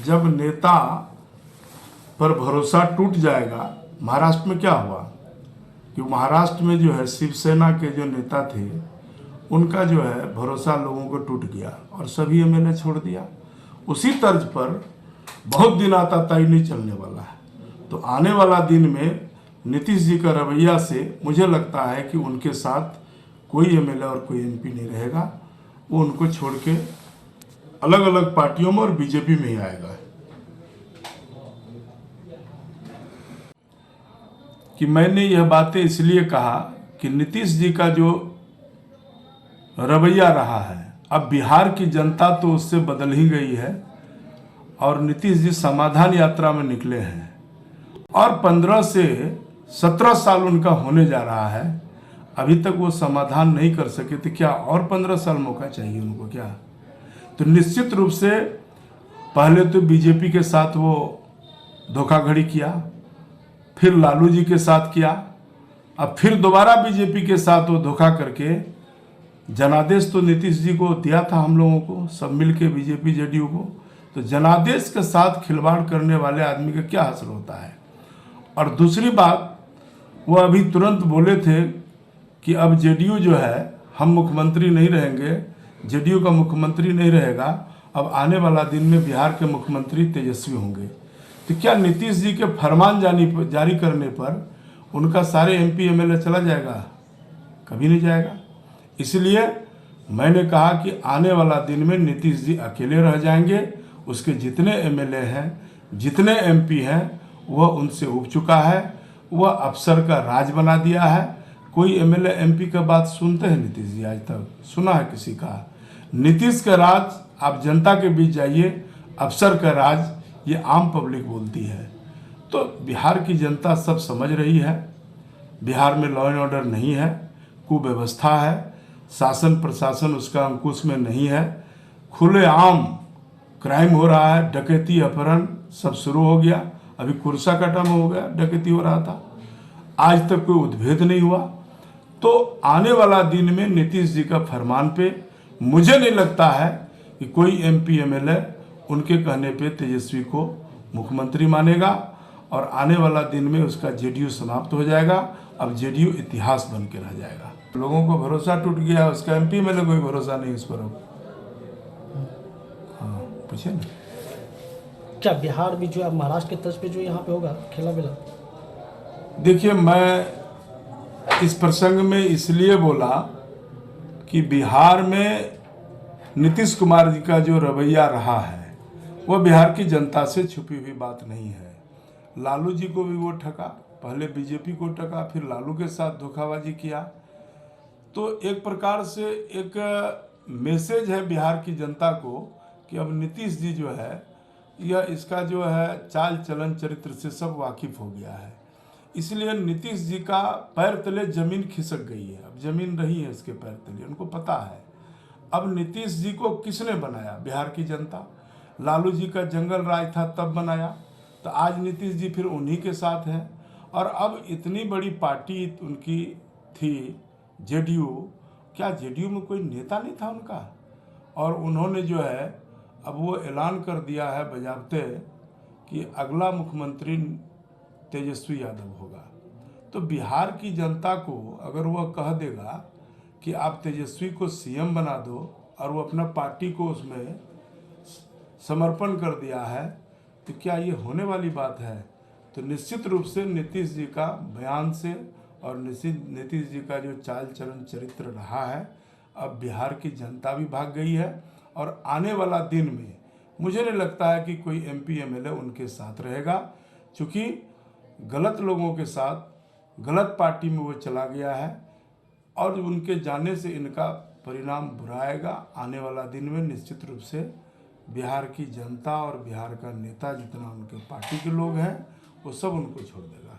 जब नेता पर भरोसा टूट जाएगा, महाराष्ट्र में क्या हुआ कि महाराष्ट्र में जो है शिवसेना के जो नेता थे उनका जो है भरोसा लोगों को टूट गया और सभी एमएलए छोड़ दिया। उसी तर्ज पर बहुत दिन आताताई नहीं चलने वाला है। तो आने वाला दिन में नीतीश जी का रवैया से मुझे लगता है कि उनके साथ कोई एमएलए और कोई एमपी नहीं रहेगा। वो उनको छोड़ के अलग अलग पार्टियों में और बीजेपी में ही आएगा। कि मैंने यह बातें इसलिए कहा कि नीतीश जी का जो रवैया रहा है, अब बिहार की जनता तो उससे बदल ही गई है और नीतीश जी समाधान यात्रा में निकले हैं और 15 से 17 साल उनका होने जा रहा है, अभी तक वो समाधान नहीं कर सके। तो क्या और 15 साल मौका चाहिए उनको क्या? तो निश्चित रूप से पहले तो बीजेपी के साथ वो धोखाधड़ी किया, फिर लालू जी के साथ किया, अब फिर दोबारा बीजेपी के साथ वो धोखा करके जनादेश तो नीतीश जी को दिया था हम लोगों को, सब मिलके बीजेपी जेडीयू को। तो जनादेश के साथ खिलवाड़ करने वाले आदमी का क्या हासिल होता है? और दूसरी बात, वो अभी तुरंत बोले थे कि अब जेडीयू जो है हम मुख्यमंत्री नहीं रहेंगे, जेडीयू का मुख्यमंत्री नहीं रहेगा, अब आने वाला दिन में बिहार के मुख्यमंत्री तेजस्वी होंगे। तो क्या नीतीश जी के फरमान जारी करने पर उनका सारे एमपी एमएलए चला जाएगा? कभी नहीं जाएगा। इसलिए मैंने कहा कि आने वाला दिन में नीतीश जी अकेले रह जाएंगे। उसके जितने एमएलए हैं, जितने एमपी हैं, वह उनसे उब चुका है, वह अफसर का राज बना दिया है। कोई एमएलए एमपी का बात सुनते हैं नीतीश जी? आज तक सुना है किसी का? नीतीश का राज, आप जनता के बीच जाइए, अफसर का राज ये आम पब्लिक बोलती है। तो बिहार की जनता सब समझ रही है, बिहार में लॉ एंड ऑर्डर नहीं है, कुव्यवस्था है, शासन प्रशासन उसका अंकुश में नहीं है, खुलेआम क्राइम हो रहा है, डकैती अपहरण सब शुरू हो गया। अभी कुर्सा का टर्म हो गया, डकैती हो रहा था, आज तक कोई उद्भेद नहीं हुआ। तो आने वाला दिन में नीतीश जी का फरमान पे मुझे नहीं लगता है कि कोई एमपी एमएलए उनके कहने पे तेजस्वी को मुख्यमंत्री मानेगा और आने वाला दिन में उसका जेडीयू समाप्त हो जाएगा। अब जेडीयू इतिहास बन के रह जाएगा। लोगों को भरोसा टूट गया, उसका एमपी एमएलए कोई भरोसा नहीं उस पर। हाँ, पूछिए ना। क्या बिहार भी जो है महाराष्ट्र के तर्ज पे जो यहाँ पे होगा खेला बेला? देखिए, मैं इस प्रसंग में इसलिए बोला कि बिहार में नीतीश कुमार जी का जो रवैया रहा है वह बिहार की जनता से छुपी हुई बात नहीं है। लालू जी को भी वो ठगा, पहले बीजेपी को ठगा, फिर लालू के साथ धोखाबाजी किया। तो एक प्रकार से एक मैसेज है बिहार की जनता को कि अब नीतीश जी जो है यह इसका जो है चाल चलन चरित्र से सब वाकिफ हो गया है। इसलिए नीतीश जी का पैर तले जमीन खिसक गई है, अब जमीन रही है इसके पैर तले, उनको पता है। अब नीतीश जी को किसने बनाया? बिहार की जनता। लालू जी का जंगल राज था तब बनाया, तो आज नीतीश जी फिर उन्हीं के साथ हैं। और अब इतनी बड़ी पार्टी उनकी थी जेडीयू, क्या जेडीयू में कोई नेता नहीं था उनका? और उन्होंने जो है अब वो ऐलान कर दिया है बजाबते कि अगला मुख्यमंत्री तेजस्वी यादव होगा। तो बिहार की जनता को अगर वह कह देगा कि आप तेजस्वी को सीएम बना दो और वो अपना पार्टी को उसमें समर्पण कर दिया है, तो क्या ये होने वाली बात है? तो निश्चित रूप से नीतीश जी का बयान से और नीतीश जी का जो चाल चलन चरित्र रहा है, अब बिहार की जनता भी भाग गई है। और आने वाला दिन में मुझे नहीं लगता है कि कोई एमपी एमएलए उनके साथ रहेगा, क्योंकि गलत लोगों के साथ गलत पार्टी में वो चला गया है और उनके जाने से इनका परिणाम बुरा आएगा। आने वाला दिन में निश्चित रूप से बिहार की जनता और बिहार का नेता जितना उनके पार्टी के लोग हैं वो सब उनको छोड़ देगा।